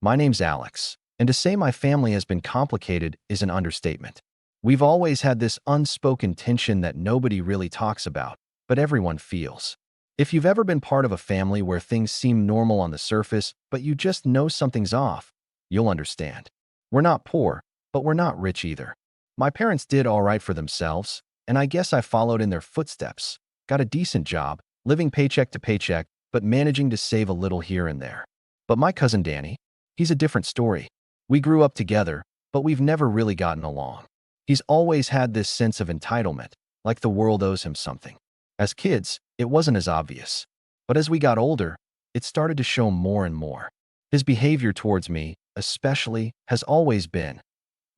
My name's Alex, and to say my family has been complicated is an understatement. We've always had this unspoken tension that nobody really talks about, but everyone feels. If you've ever been part of a family where things seem normal on the surface, but you just know something's off, you'll understand. We're not poor, but we're not rich either. My parents did all right for themselves, and I guess I followed in their footsteps. Got a decent job, living paycheck to paycheck, but managing to save a little here and there. But my cousin Danny, he's a different story. We grew up together, but we've never really gotten along. He's always had this sense of entitlement, like the world owes him something. As kids, it wasn't as obvious. But as we got older, it started to show more and more. His behavior towards me, especially, has always been,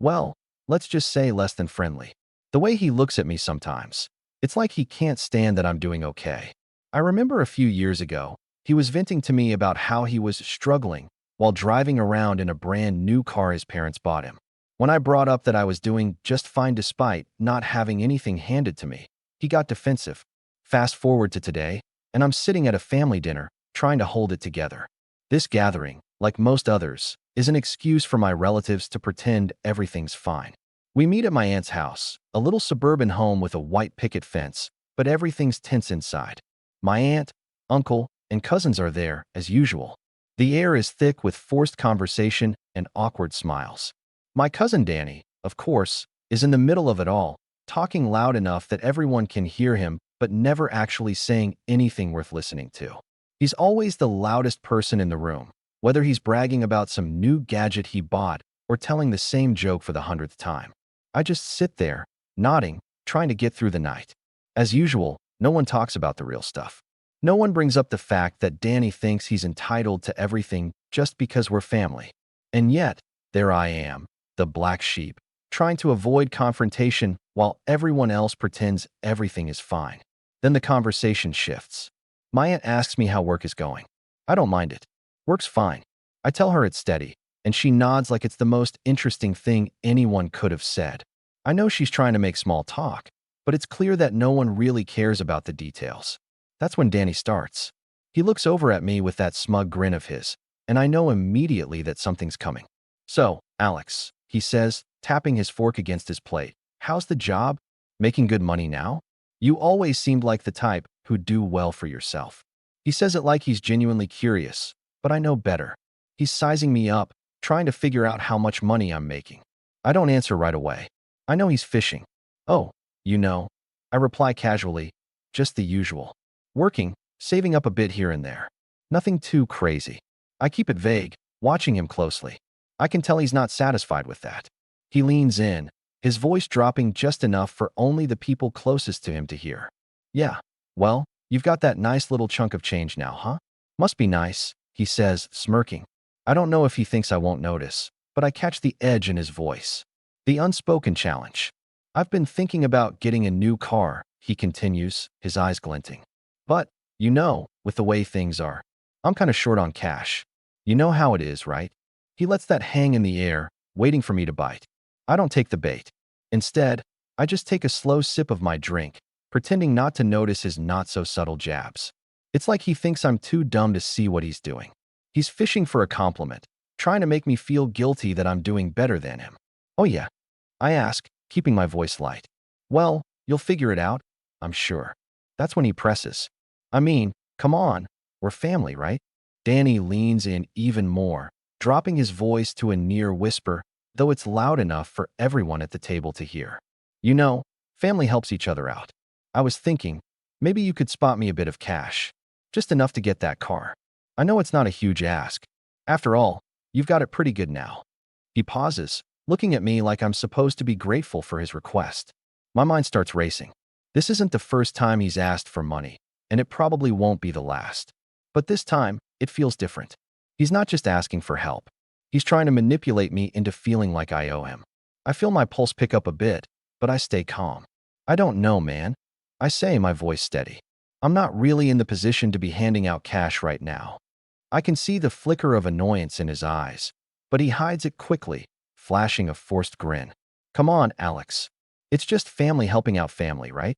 well, let's just say less than friendly. The way he looks at me sometimes, it's like he can't stand that I'm doing okay. I remember a few years ago, he was venting to me about how he was struggling while driving around in a brand new car his parents bought him. When I brought up that I was doing just fine despite not having anything handed to me, he got defensive. Fast forward to today, and I'm sitting at a family dinner, trying to hold it together. This gathering, like most others, is an excuse for my relatives to pretend everything's fine. We meet at my aunt's house, a little suburban home with a white picket fence, but everything's tense inside. My aunt, uncle, and cousins are there, as usual. The air is thick with forced conversation and awkward smiles. My cousin Danny, of course, is in the middle of it all, talking loud enough that everyone can hear him, but never actually saying anything worth listening to. He's always the loudest person in the room, whether he's bragging about some new gadget he bought or telling the same joke for the 100th time. I just sit there, nodding, trying to get through the night. As usual, no one talks about the real stuff. No one brings up the fact that Danny thinks he's entitled to everything just because we're family. And yet, there I am, the black sheep, trying to avoid confrontation while everyone else pretends everything is fine. Then the conversation shifts. My aunt asks me how work is going. I don't mind it. Work's fine. I tell her it's steady, and she nods like it's the most interesting thing anyone could have said. I know she's trying to make small talk, but it's clear that no one really cares about the details. That's when Danny starts. He looks over at me with that smug grin of his, and I know immediately that something's coming. So, Alex, he says, tapping his fork against his plate, how's the job? Making good money now? You always seemed like the type who'd do well for yourself. He says it like he's genuinely curious, but I know better. He's sizing me up, trying to figure out how much money I'm making. I don't answer right away. I know he's fishing. Oh, you know, I reply casually, just the usual. Working, saving up a bit here and there. Nothing too crazy. I keep it vague, watching him closely. I can tell he's not satisfied with that. He leans in, his voice dropping just enough for only the people closest to him to hear. Yeah, well, you've got that nice little chunk of change now, huh? Must be nice, he says, smirking. I don't know if he thinks I won't notice, but I catch the edge in his voice. The unspoken challenge. I've been thinking about getting a new car, he continues, his eyes glinting. But, you know, with the way things are, I'm kind of short on cash. You know how it is, right? He lets that hang in the air, waiting for me to bite. I don't take the bait. Instead, I just take a slow sip of my drink, pretending not to notice his not-so-subtle jabs. It's like he thinks I'm too dumb to see what he's doing. He's fishing for a compliment, trying to make me feel guilty that I'm doing better than him. Oh yeah, I ask, keeping my voice light. Well, you'll figure it out, I'm sure. That's when he presses. I mean, come on, we're family, right? Danny leans in even more, dropping his voice to a near whisper, though it's loud enough for everyone at the table to hear. You know, family helps each other out. I was thinking, maybe you could spot me a bit of cash. Just enough to get that car. I know it's not a huge ask. After all, you've got it pretty good now. He pauses, looking at me like I'm supposed to be grateful for his request. My mind starts racing. This isn't the first time he's asked for money, and it probably won't be the last. But this time, it feels different. He's not just asking for help. He's trying to manipulate me into feeling like I owe him. I feel my pulse pick up a bit, but I stay calm. I don't know, man. I say, my voice steady. I'm not really in the position to be handing out cash right now. I can see the flicker of annoyance in his eyes, but he hides it quickly, flashing a forced grin. Come on, Alex. It's just family helping out family, right?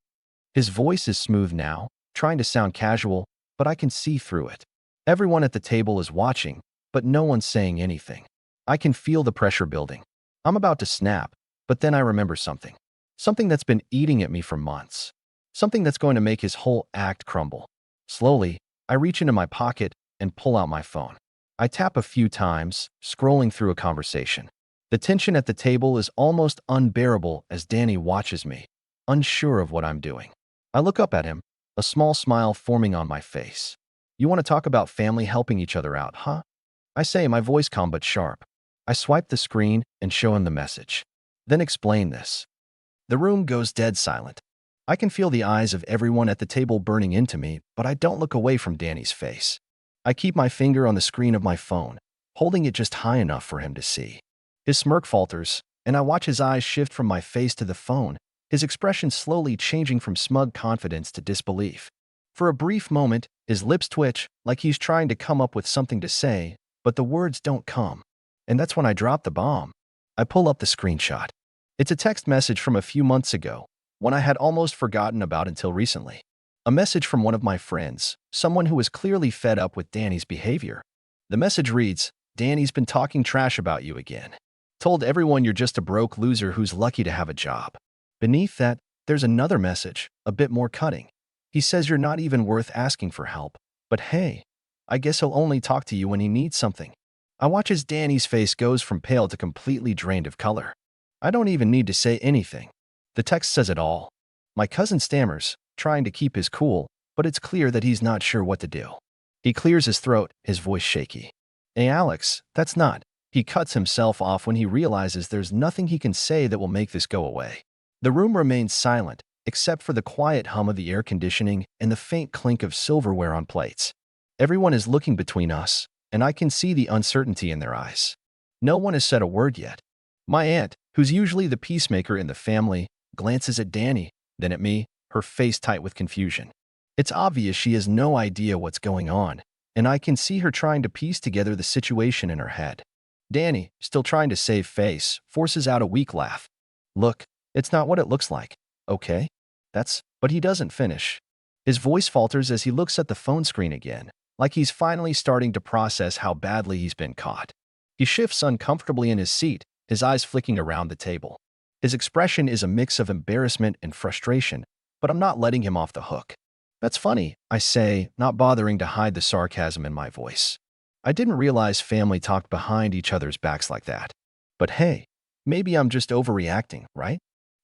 His voice is smooth now, trying to sound casual, but I can see through it. Everyone at the table is watching, but no one's saying anything. I can feel the pressure building. I'm about to snap, but then I remember something. Something that's been eating at me for months. Something that's going to make his whole act crumble. Slowly, I reach into my pocket and pull out my phone. I tap a few times, scrolling through a conversation. The tension at the table is almost unbearable as Danny watches me, unsure of what I'm doing. I look up at him, a small smile forming on my face. "You want to talk about family helping each other out, huh?" I say, my voice calm but sharp. I swipe the screen and show him the message. "Then explain this." The room goes dead silent. I can feel the eyes of everyone at the table burning into me, but I don't look away from Danny's face. I keep my finger on the screen of my phone, holding it just high enough for him to see. His smirk falters, and I watch his eyes shift from my face to the phone, his expression slowly changing from smug confidence to disbelief. For a brief moment, his lips twitch like he's trying to come up with something to say, but the words don't come. And that's when I drop the bomb. I pull up the screenshot. It's a text message from a few months ago, one I had almost forgotten about until recently. A message from one of my friends, someone who was clearly fed up with Danny's behavior. The message reads, "Danny's been talking trash about you again. Told everyone you're just a broke loser who's lucky to have a job." Beneath that, there's another message, a bit more cutting. He says you're not even worth asking for help. But hey, I guess he'll only talk to you when he needs something. I watch as Danny's face goes from pale to completely drained of color. I don't even need to say anything. The text says it all. My cousin stammers, trying to keep his cool, but it's clear that he's not sure what to do. He clears his throat, his voice shaky. "Hey Alex, that's not." He cuts himself off when he realizes there's nothing he can say that will make this go away. The room remains silent, except for the quiet hum of the air conditioning and the faint clink of silverware on plates. Everyone is looking between us, and I can see the uncertainty in their eyes. No one has said a word yet. My aunt, who's usually the peacemaker in the family, glances at Danny, then at me, her face tight with confusion. It's obvious she has no idea what's going on, and I can see her trying to piece together the situation in her head. Danny, still trying to save face, forces out a weak laugh. "Look, it's not what it looks like, okay? But he doesn't finish. His voice falters as he looks at the phone screen again, like he's finally starting to process how badly he's been caught. He shifts uncomfortably in his seat, his eyes flicking around the table. His expression is a mix of embarrassment and frustration, but I'm not letting him off the hook. "That's funny," I say, not bothering to hide the sarcasm in my voice. "I didn't realize family talked behind each other's backs like that. But hey, maybe I'm just overreacting, right?"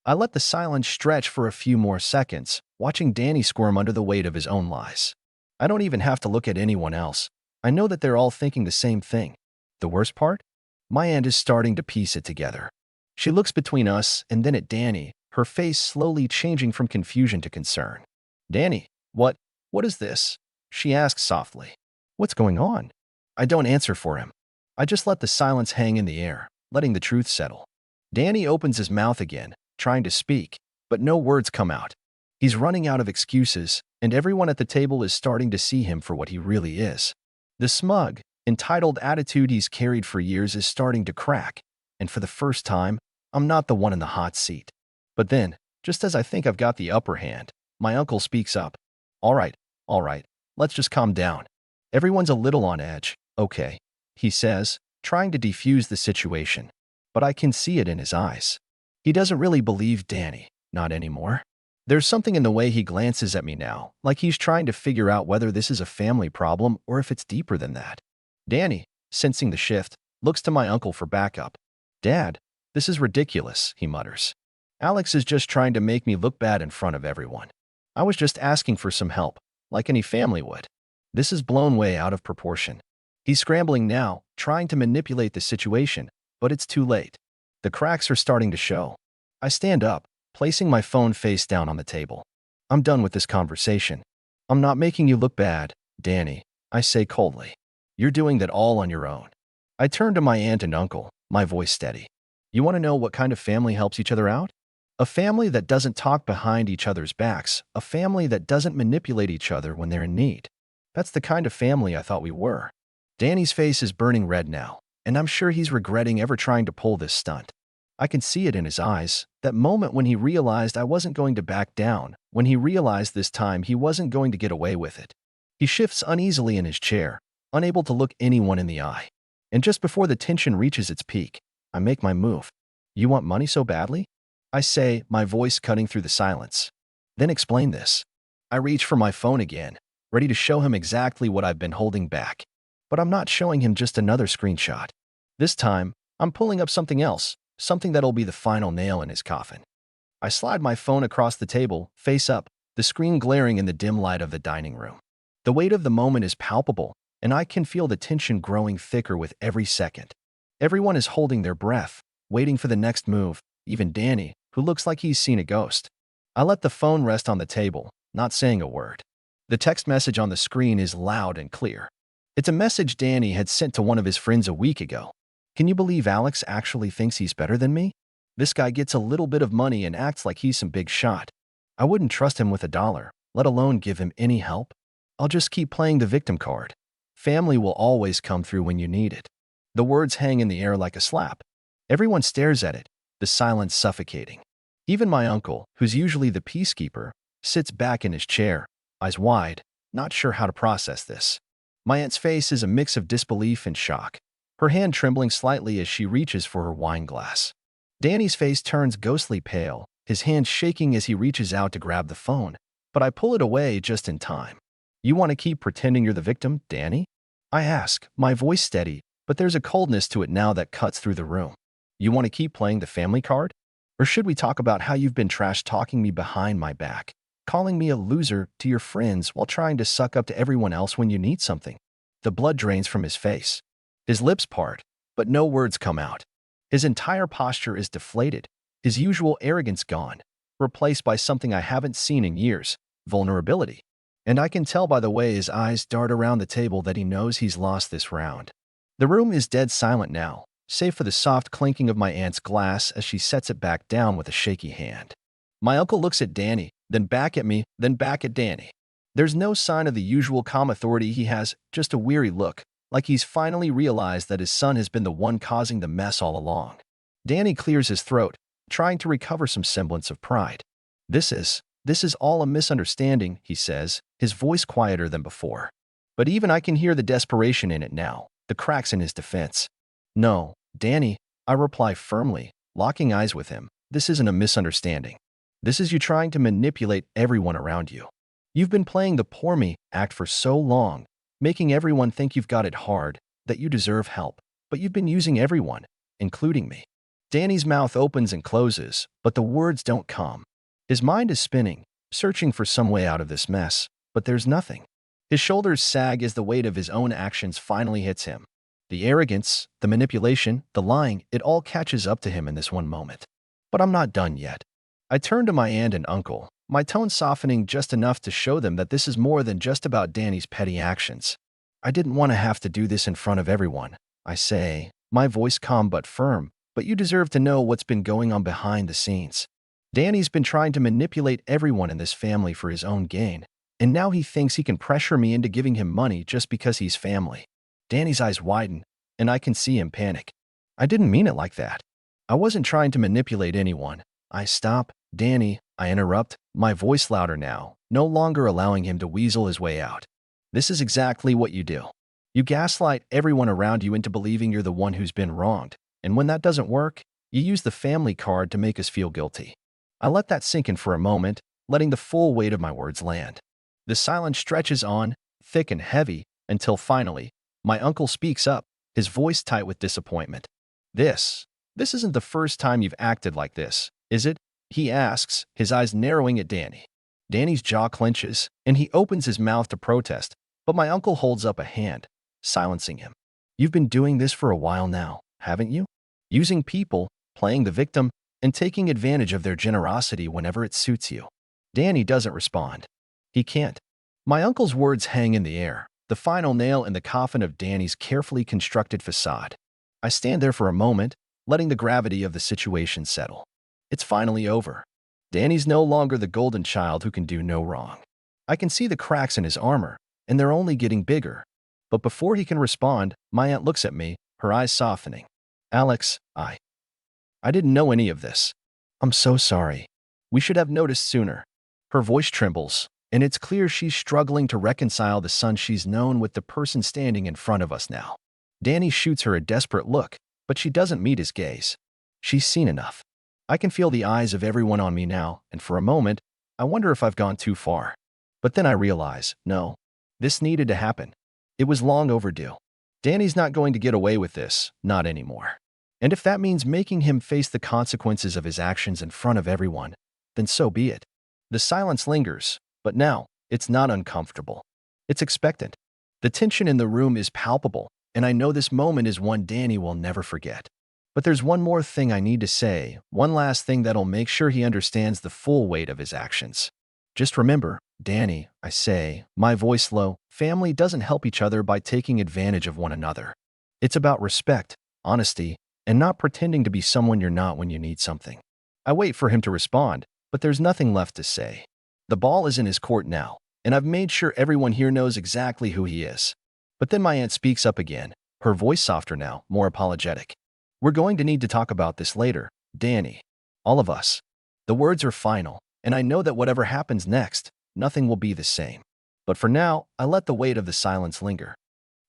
I let the silence stretch for a few more seconds, watching Danny squirm under the weight of his own lies. I don't even have to look at anyone else. I know that they're all thinking the same thing. The worst part? My aunt is starting to piece it together. She looks between us and then at Danny, her face slowly changing from confusion to concern. "Danny, what is this?" she asks softly. "What's going on?" I don't answer for him. I just let the silence hang in the air, letting the truth settle. Danny opens his mouth again, trying to speak, but no words come out. He's running out of excuses, and everyone at the table is starting to see him for what he really is. The smug, entitled attitude he's carried for years is starting to crack, and for the first time, I'm not the one in the hot seat. But then, just as I think I've got the upper hand, my uncle speaks up. All right, let's just calm down. Everyone's a little on edge, okay," he says, trying to defuse the situation. But I can see it in his eyes. He doesn't really believe Danny, not anymore. There's something in the way he glances at me now, like he's trying to figure out whether this is a family problem or if it's deeper than that. Danny, sensing the shift, looks to my uncle for backup. "Dad, this is ridiculous," he mutters. "Alex is just trying to make me look bad in front of everyone. I was just asking for some help, like any family would. This is blown way out of proportion." He's scrambling now, trying to manipulate the situation, but it's too late. The cracks are starting to show. I stand up, placing my phone face down on the table. "I'm done with this conversation. I'm not making you look bad, Danny," I say coldly. "You're doing that all on your own." I turn to my aunt and uncle, my voice steady. "You want to know what kind of family helps each other out? A family that doesn't talk behind each other's backs, a family that doesn't manipulate each other when they're in need. That's the kind of family I thought we were." Danny's face is burning red now, and I'm sure he's regretting ever trying to pull this stunt. I can see it in his eyes, that moment when he realized I wasn't going to back down, when he realized this time he wasn't going to get away with it. He shifts uneasily in his chair, unable to look anyone in the eye. And just before the tension reaches its peak, I make my move. You want money so badly? I say, my voice cutting through the silence. Then explain this. I reach for my phone again, ready to show him exactly what I've been holding back. But I'm not showing him just another screenshot. This time, I'm pulling up something else, something that'll be the final nail in his coffin. I slide my phone across the table, face up, the screen glaring in the dim light of the dining room. The weight of the moment is palpable, and I can feel the tension growing thicker with every second. Everyone is holding their breath, waiting for the next move, even Danny, who looks like he's seen a ghost. I let the phone rest on the table, not saying a word. The text message on the screen is loud and clear. It's a message Danny had sent to one of his friends a week ago. Can you believe Alex actually thinks he's better than me? This guy gets a little bit of money and acts like he's some big shot. I wouldn't trust him with $1, let alone give him any help. I'll just keep playing the victim card. Family will always come through when you need it. The words hang in the air like a slap. Everyone stares at it, the silence suffocating. Even my uncle, who's usually the peacekeeper, sits back in his chair, eyes wide, not sure how to process this. My aunt's face is a mix of disbelief and shock, her hand trembling slightly as she reaches for her wine glass. Danny's face turns ghostly pale, his hand shaking as he reaches out to grab the phone, but I pull it away just in time. You want to keep pretending you're the victim, Danny? I ask, my voice steady, but there's a coldness to it now that cuts through the room. You want to keep playing the family card? Or should we talk about how you've been trash-talking me behind my back, calling me a loser to your friends while trying to suck up to everyone else when you need something? The blood drains from his face. His lips part, but no words come out. His entire posture is deflated, his usual arrogance gone, replaced by something I haven't seen in years, vulnerability. And I can tell by the way his eyes dart around the table that he knows he's lost this round. The room is dead silent now, save for the soft clinking of my aunt's glass as she sets it back down with a shaky hand. My uncle looks at Danny, then back at me, then back at Danny. There's no sign of the usual calm authority he has, just a weary look, like he's finally realized that his son has been the one causing the mess all along. Danny clears his throat, trying to recover some semblance of pride. This is all a misunderstanding, he says, his voice quieter than before. But even I can hear the desperation in it now, the cracks in his defense. No, Danny, I reply firmly, locking eyes with him. This isn't a misunderstanding. This is you trying to manipulate everyone around you. You've been playing the poor me act for so long, making everyone think you've got it hard, that you deserve help, but you've been using everyone, including me. Danny's mouth opens and closes, but the words don't come. His mind is spinning, searching for some way out of this mess, but there's nothing. His shoulders sag as the weight of his own actions finally hits him. The arrogance, the manipulation, the lying, it all catches up to him in this one moment. But I'm not done yet. I turn to my aunt and uncle, my tone softening just enough to show them that this is more than just about Danny's petty actions. I didn't want to have to do this in front of everyone, I say, my voice calm but firm, but you deserve to know what's been going on behind the scenes. Danny's been trying to manipulate everyone in this family for his own gain, and now he thinks he can pressure me into giving him money just because he's family. Danny's eyes widen, and I can see him panic. I didn't mean it like that. I wasn't trying to manipulate anyone. I stop, Danny, I interrupt, my voice louder now, no longer allowing him to weasel his way out. This is exactly what you do. You gaslight everyone around you into believing you're the one who's been wronged, and when that doesn't work, you use the family card to make us feel guilty. I let that sink in for a moment, letting the full weight of my words land. The silence stretches on, thick and heavy, until finally, my uncle speaks up, his voice tight with disappointment. This isn't the first time you've acted like this, is it? He asks, his eyes narrowing at Danny. Danny's jaw clenches, and he opens his mouth to protest, but my uncle holds up a hand, silencing him. You've been doing this for a while now, haven't you? Using people, playing the victim, and taking advantage of their generosity whenever it suits you. Danny doesn't respond. He can't. My uncle's words hang in the air, the final nail in the coffin of Danny's carefully constructed facade. I stand there for a moment, letting the gravity of the situation settle. It's finally over. Danny's no longer the golden child who can do no wrong. I can see the cracks in his armor, and they're only getting bigger. But before he can respond, my aunt looks at me, her eyes softening. Alex, I didn't know any of this. I'm so sorry. We should have noticed sooner. Her voice trembles, and it's clear she's struggling to reconcile the son she's known with the person standing in front of us now. Danny shoots her a desperate look, but she doesn't meet his gaze. She's seen enough. I can feel the eyes of everyone on me now, and for a moment, I wonder if I've gone too far. But then I realize, no, this needed to happen. It was long overdue. Danny's not going to get away with this, not anymore. And if that means making him face the consequences of his actions in front of everyone, then so be it. The silence lingers, but now, it's not uncomfortable. It's expectant. The tension in the room is palpable, and I know this moment is one Danny will never forget. But there's one more thing I need to say, one last thing that'll make sure he understands the full weight of his actions. Just remember, Danny, I say, my voice low, family doesn't help each other by taking advantage of one another. It's about respect, honesty, and not pretending to be someone you're not when you need something. I wait for him to respond, but there's nothing left to say. The ball is in his court now, and I've made sure everyone here knows exactly who he is. But then my aunt speaks up again, her voice softer now, more apologetic. We're going to need to talk about this later, Danny. All of us. The words are final, and I know that whatever happens next, nothing will be the same. But for now, I let the weight of the silence linger.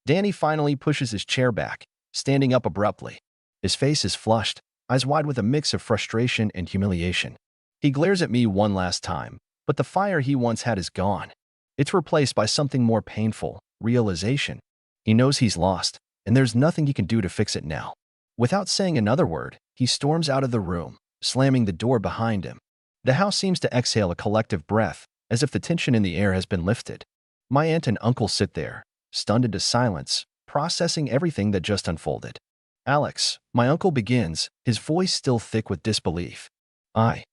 Danny finally pushes his chair back, standing up abruptly. His face is flushed, eyes wide with a mix of frustration and humiliation. He glares at me one last time, but the fire he once had is gone. It's replaced by something more painful, realization. He knows he's lost, and there's nothing he can do to fix it now. Without saying another word, he storms out of the room, slamming the door behind him. The house seems to exhale a collective breath, as if the tension in the air has been lifted. My aunt and uncle sit there, stunned into silence, processing everything that just unfolded. Alex, my uncle begins, his voice still thick with disbelief. I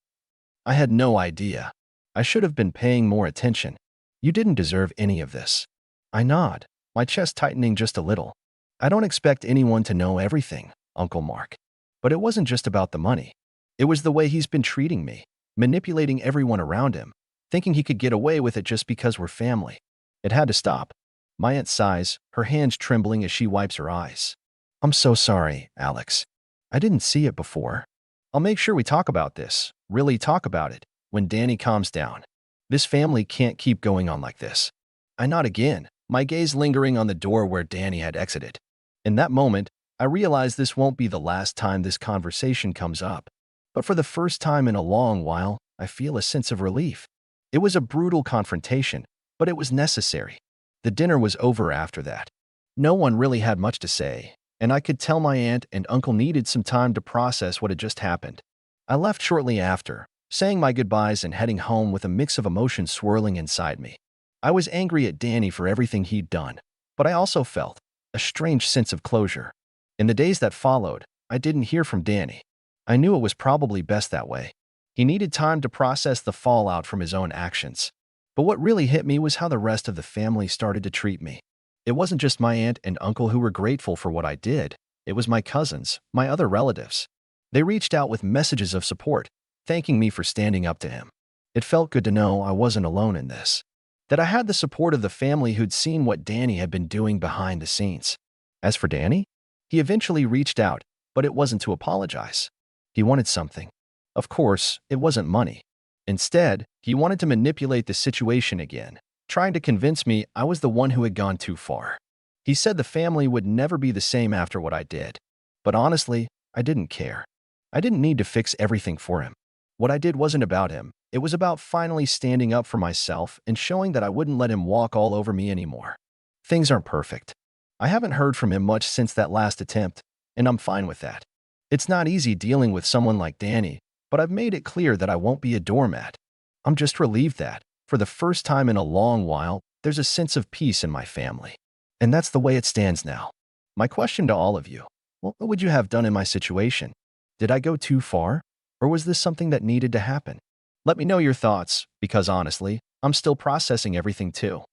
had no idea. I should have been paying more attention. You didn't deserve any of this. I nod, my chest tightening just a little. I don't expect anyone to know everything, Uncle Mark. But it wasn't just about the money. It was the way he's been treating me, manipulating everyone around him, thinking he could get away with it just because we're family. It had to stop. My aunt sighs, her hands trembling as she wipes her eyes. I'm so sorry, Alex. I didn't see it before. I'll make sure we talk about this, really talk about it, when Danny calms down. This family can't keep going on like this. I nod again, my gaze lingering on the door where Danny had exited. In that moment, I realize this won't be the last time this conversation comes up. But for the first time in a long while, I feel a sense of relief. It was a brutal confrontation, but it was necessary. The dinner was over after that. No one really had much to say, and I could tell my aunt and uncle needed some time to process what had just happened. I left shortly after, saying my goodbyes and heading home with a mix of emotions swirling inside me. I was angry at Danny for everything he'd done, but I also felt a strange sense of closure. In the days that followed, I didn't hear from Danny. I knew it was probably best that way. He needed time to process the fallout from his own actions. But what really hit me was how the rest of the family started to treat me. It wasn't just my aunt and uncle who were grateful for what I did. It was my cousins, my other relatives. They reached out with messages of support, thanking me for standing up to him. It felt good to know I wasn't alone in this. That I had the support of the family who'd seen what Danny had been doing behind the scenes. As for Danny, he eventually reached out, but it wasn't to apologize. He wanted something. Of course, it wasn't money. Instead, he wanted to manipulate the situation again, trying to convince me I was the one who had gone too far. He said the family would never be the same after what I did. But honestly, I didn't care. I didn't need to fix everything for him. What I did wasn't about him. It was about finally standing up for myself and showing that I wouldn't let him walk all over me anymore. Things aren't perfect. I haven't heard from him much since that last attempt, and I'm fine with that. It's not easy dealing with someone like Danny, but I've made it clear that I won't be a doormat. I'm just relieved that, for the first time in a long while, there's a sense of peace in my family. And that's the way it stands now. My question to all of you, what would you have done in my situation? Did I go too far? Or was this something that needed to happen? Let me know your thoughts, because honestly, I'm still processing everything too.